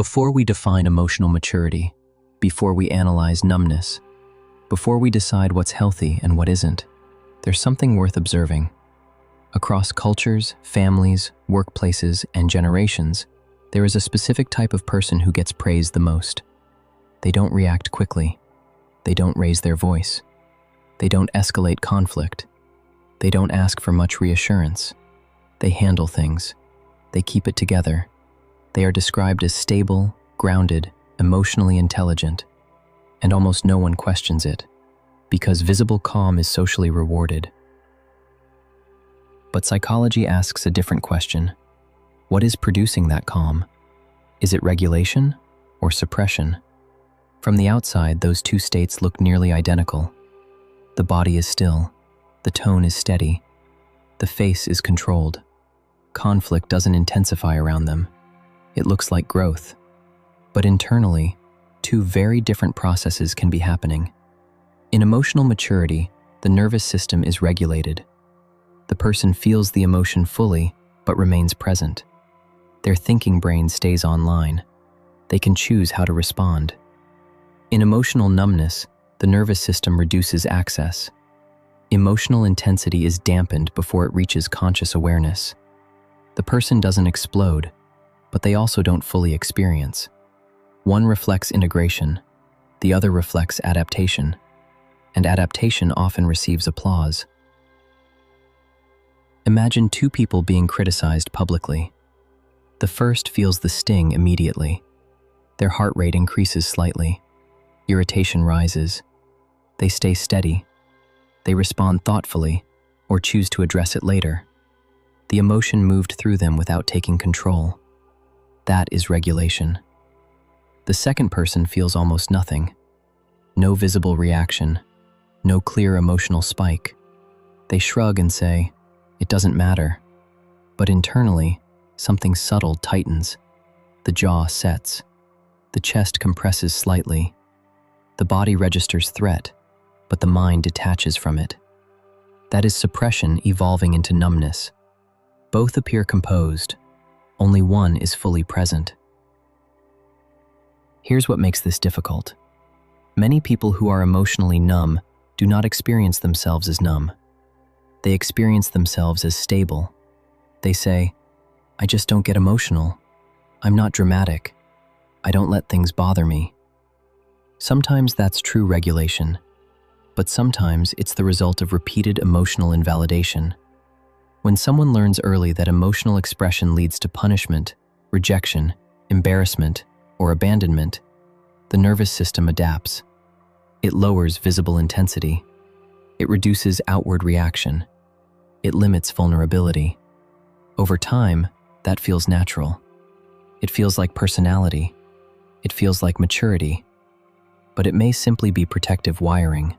Before we define emotional maturity, before we analyze numbness, before we decide what's healthy and what isn't, there's something worth observing. Across cultures, families, workplaces, and generations, there is a specific type of person who gets praised the most. They don't react quickly. They don't raise their voice. They don't escalate conflict. They don't ask for much reassurance. They handle things. They keep it together. They are described as stable, grounded, emotionally intelligent, and almost no one questions it, because visible calm is socially rewarded. But psychology asks a different question. What is producing that calm? Is it regulation or suppression? From the outside, those two states look nearly identical. The body is still. The tone is steady. The face is controlled. Conflict doesn't intensify around them. It looks like growth. But internally, two very different processes can be happening. In emotional maturity, the nervous system is regulated. The person feels the emotion fully, but remains present. Their thinking brain stays online. They can choose how to respond. In emotional numbness, the nervous system reduces access. Emotional intensity is dampened before it reaches conscious awareness. The person doesn't explode, but they also don't fully experience. One reflects integration, the other reflects adaptation, and adaptation often receives applause. Imagine two people being criticized publicly. The first feels the sting immediately. Their heart rate increases slightly. Irritation rises. They stay steady. They respond thoughtfully or choose to address it later. The emotion moved through them without taking control. That is regulation. The second person feels almost nothing. No visible reaction. No clear emotional spike. They shrug and say, "It doesn't matter." But internally, something subtle tightens. The jaw sets. The chest compresses slightly. The body registers threat, but the mind detaches from it. That is suppression evolving into numbness. Both appear composed. Only one is fully present. Here's what makes this difficult. Many people who are emotionally numb do not experience themselves as numb. They experience themselves as stable. They say, "I just don't get emotional. I'm not dramatic. I don't let things bother me." Sometimes that's true regulation, but sometimes it's the result of repeated emotional invalidation. When someone learns early that emotional expression leads to punishment, rejection, embarrassment, or abandonment, the nervous system adapts. It lowers visible intensity. It reduces outward reaction. It limits vulnerability. Over time, that feels natural. It feels like personality. It feels like maturity. But it may simply be protective wiring.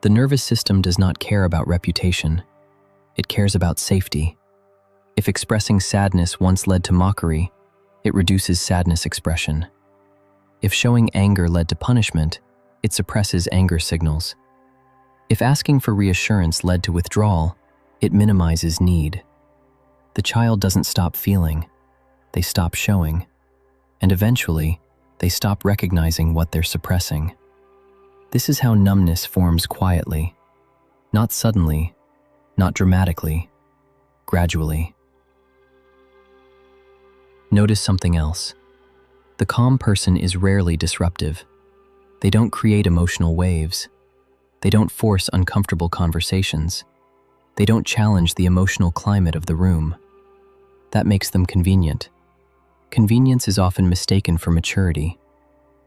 The nervous system does not care about reputation. It cares about safety. If expressing sadness once led to mockery, it reduces sadness expression. If showing anger led to punishment, it suppresses anger signals. If asking for reassurance led to withdrawal, it minimizes need. The child doesn't stop feeling. They stop showing. And eventually, they stop recognizing what they're suppressing. This is how numbness forms quietly. Not suddenly, not dramatically, gradually. Notice something else. The calm person is rarely disruptive. They don't create emotional waves. They don't force uncomfortable conversations. They don't challenge the emotional climate of the room. That makes them convenient. Convenience is often mistaken for maturity.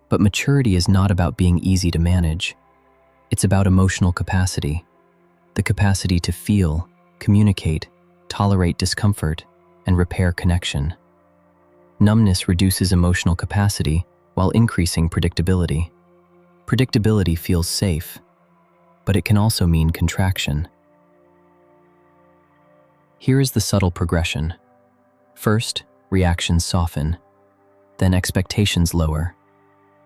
But maturity is not about being easy to manage. It's about emotional capacity. The capacity to feel, communicate, tolerate discomfort, and repair connection. Numbness reduces emotional capacity while increasing predictability. Predictability feels safe, but it can also mean contraction. Here is the subtle progression. First, reactions soften. Then expectations lower.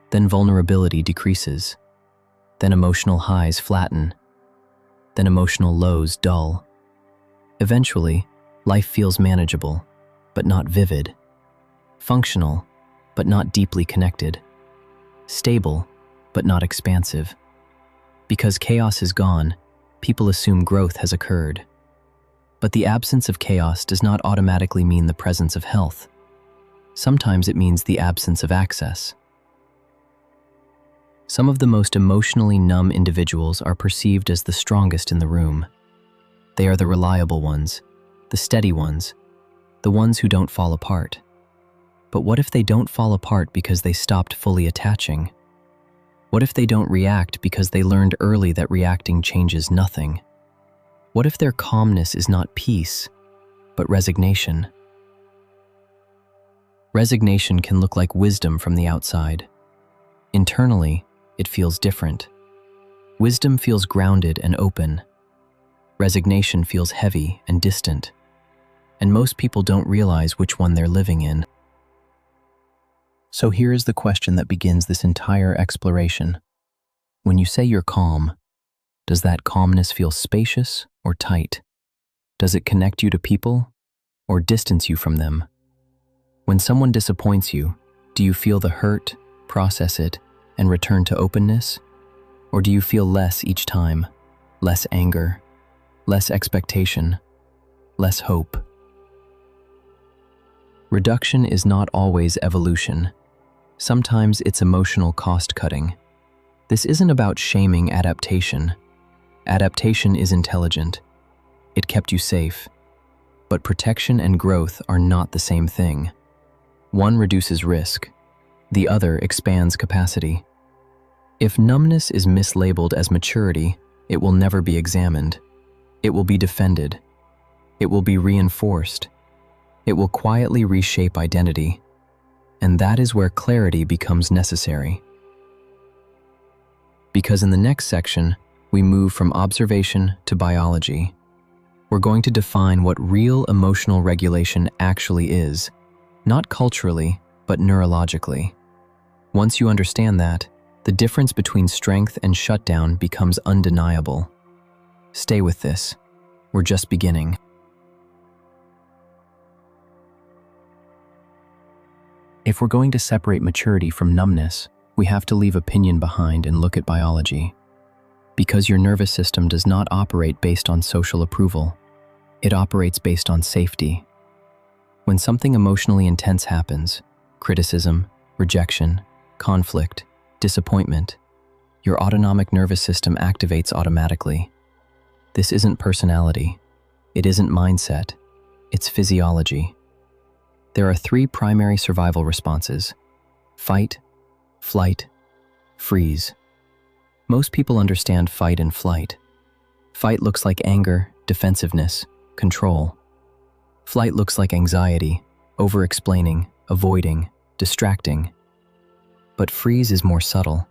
Then vulnerability decreases. Then emotional highs flatten. Then emotional lows dull. Eventually, life feels manageable, but not vivid. functional, but not deeply connected, stable, but not expansive. Because chaos is gone, people assume growth has occurred. But the absence of chaos does not automatically mean the presence of health. Sometimes it means the absence of access. Some of the most emotionally numb individuals are perceived as the strongest in the room. They are the reliable ones, the steady ones, the ones who don't fall apart. But what if they don't fall apart because they stopped fully attaching? What if they don't react because they learned early that reacting changes nothing? What if their calmness is not peace, but resignation? Resignation can look like wisdom from the outside. Internally, it feels different. Wisdom feels grounded and open. Resignation feels heavy and distant. And most people don't realize which one they're living in. So here is the question that begins this entire exploration. When you say you're calm, does that calmness feel spacious or tight? Does it connect you to people or distance you from them? When someone disappoints you, do you feel the hurt, process it, and return to openness? Or do you feel less each time? Less anger, less expectation, less hope? Reduction is not always evolution. Sometimes it's emotional cost-cutting. This isn't about shaming adaptation. Adaptation is intelligent. It kept you safe. But protection and growth are not the same thing. One reduces risk. The other expands capacity. If numbness is mislabeled as maturity, it will never be examined. It will be defended. It will be reinforced. It will quietly reshape identity. And that is where clarity becomes necessary. Because in the next section, we move from observation to biology. We're going to define what real emotional regulation actually is, not culturally, but neurologically. Once you understand that, the difference between strength and shutdown becomes undeniable. Stay with this. We're just beginning. If we're going to separate maturity from numbness, we have to leave opinion behind and look at biology. Because your nervous system does not operate based on social approval. It operates based on safety. When something emotionally intense happens, criticism, rejection, conflict, disappointment, your autonomic nervous system activates automatically. This isn't personality. It isn't mindset. It's physiology. There are 3 primary survival responses: fight, flight, freeze. Most people understand fight and flight. Fight looks like anger, defensiveness, control. Flight looks like anxiety, over-explaining, avoiding, distracting. But freeze is more subtle.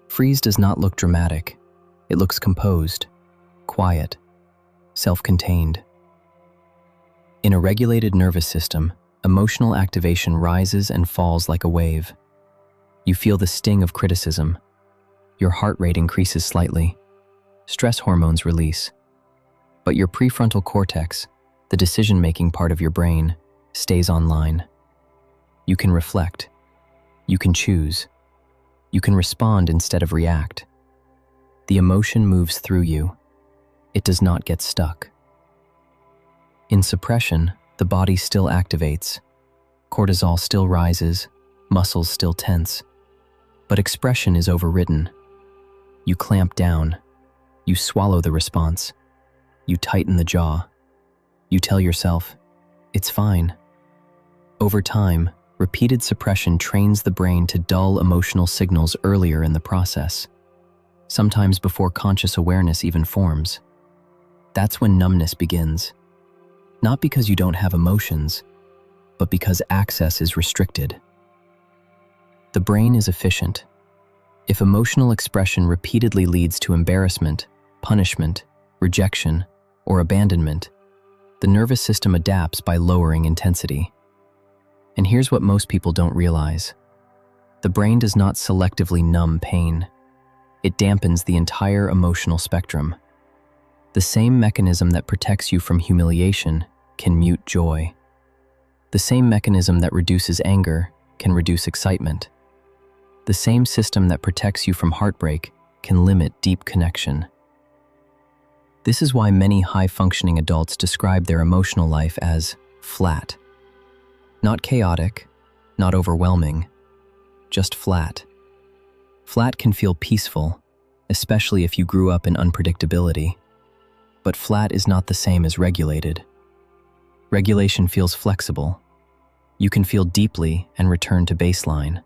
Freeze does not look dramatic. It looks composed, quiet, self-contained. In a regulated nervous system, emotional activation rises and falls like a wave. You feel the sting of criticism. Your heart rate increases slightly. Stress hormones release. But your prefrontal cortex, the decision-making part of your brain, stays online. You can reflect. You can choose. You can respond instead of react. The emotion moves through you. It does not get stuck. In suppression, the body still activates. Cortisol still rises, muscles still tense. But expression is overridden. You clamp down. You swallow the response. You tighten the jaw. You tell yourself, it's fine. Over time, repeated suppression trains the brain to dull emotional signals earlier in the process, sometimes before conscious awareness even forms. That's when numbness begins. Not because you don't have emotions, but because access is restricted. The brain is efficient. If emotional expression repeatedly leads to embarrassment, punishment, rejection, or abandonment, the nervous system adapts by lowering intensity. And here's what most people don't realize. The brain does not selectively numb pain. It dampens the entire emotional spectrum. The same mechanism that protects you from humiliation can mute joy. The same mechanism that reduces anger can reduce excitement. The same system that protects you from heartbreak can limit deep connection. This is why many high-functioning adults describe their emotional life as flat. Not chaotic, not overwhelming, just flat. Flat can feel peaceful, especially if you grew up in unpredictability. But flat is not the same as regulated. Regulation feels flexible. You can feel deeply and return to baseline.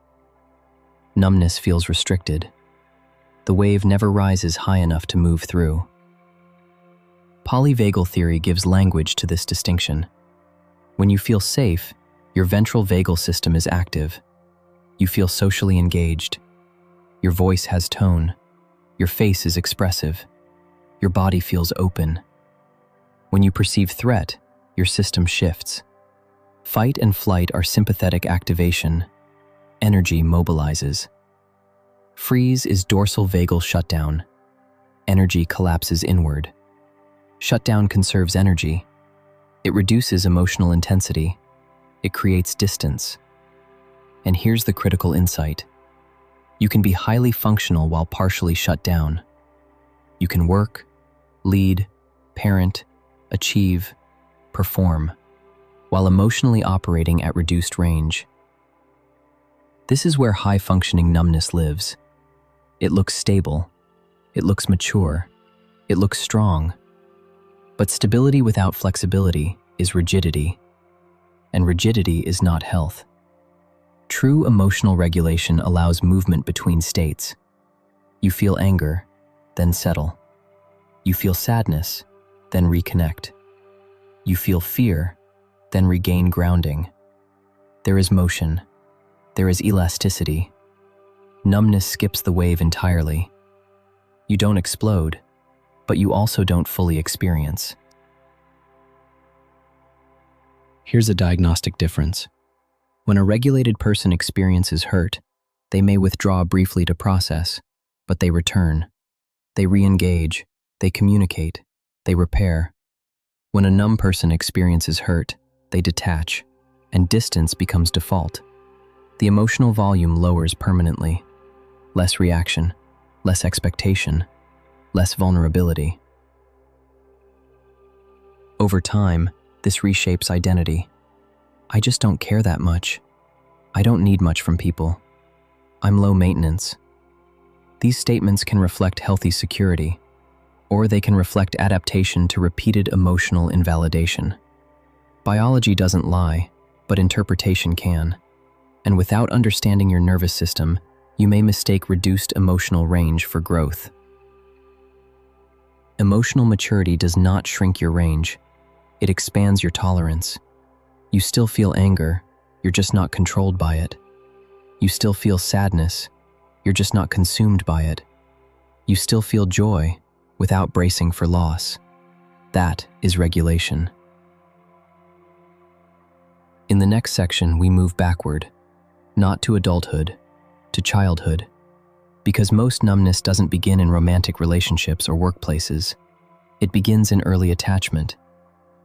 Numbness feels restricted. The wave never rises high enough to move through. Polyvagal theory gives language to this distinction. When you feel safe, your ventral vagal system is active. You feel socially engaged. Your voice has tone. Your face is expressive. Your body feels open. When you perceive threat, your system shifts. Fight and flight are sympathetic activation. Energy mobilizes. Freeze is dorsal vagal shutdown. Energy collapses inward. Shutdown conserves energy. It reduces emotional intensity. It creates distance. And here's the critical insight. You can be highly functional while partially shut down. You can work, lead, parent, achieve, perform, while emotionally operating at reduced range. This is where high-functioning numbness lives. It looks stable. It looks mature. It looks strong. But stability without flexibility is rigidity, and rigidity is not health. True emotional regulation allows movement between states. You feel anger, then settle. You feel sadness, then reconnect. You feel fear, then regain grounding. There is motion. There is elasticity. Numbness skips the wave entirely. You don't explode, but you also don't fully experience. Here's a diagnostic difference. When a regulated person experiences hurt, they may withdraw briefly to process, but they return. They re-engage, they communicate, they repair. When a numb person experiences hurt, they detach, and distance becomes default. The emotional volume lowers permanently. Less reaction, less expectation, less vulnerability. Over time, this reshapes identity. I just don't care that much. I don't need much from people. I'm low maintenance. These statements can reflect healthy security, or they can reflect adaptation to repeated emotional invalidation. Biology doesn't lie, but interpretation can. And without understanding your nervous system, you may mistake reduced emotional range for growth. Emotional maturity does not shrink your range. It expands your tolerance. You still feel anger, you're just not controlled by it. You still feel sadness, you're just not consumed by it. You still feel joy without bracing for loss. That is regulation. In the next section, we move backward, not to adulthood, to childhood, because most numbness doesn't begin in romantic relationships or workplaces. It begins in early attachment.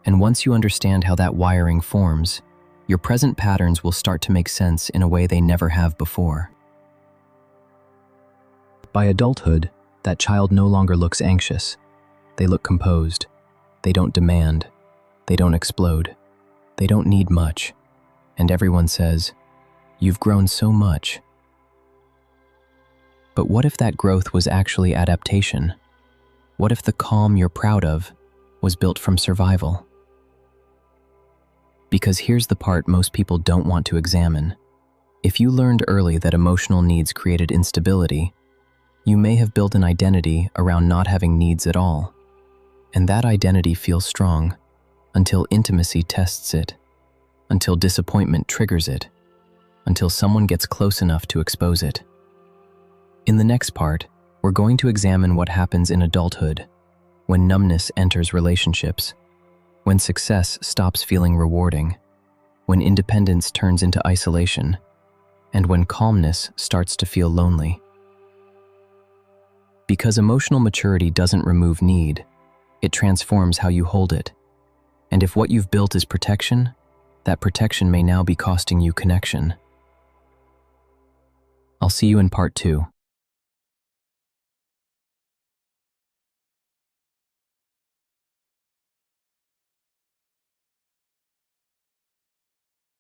And once you understand how that wiring forms, your present patterns will start to make sense in a way they never have before. By adulthood, that child no longer looks anxious. They look composed. They don't demand. They don't explode. They don't need much. And everyone says, "You've grown so much." But what if that growth was actually adaptation? What if the calm you're proud of was built from survival? Because here's the part most people don't want to examine. If you learned early that emotional needs created instability, you may have built an identity around not having needs at all. And that identity feels strong until intimacy tests it, until disappointment triggers it, until someone gets close enough to expose it. In the next part, we're going to examine what happens in adulthood, when numbness enters relationships, when success stops feeling rewarding, when independence turns into isolation, and when calmness starts to feel lonely. Because emotional maturity doesn't remove need, it transforms how you hold it. And if what you've built is protection, That protection may now be costing you connection. I'll see you in part 2.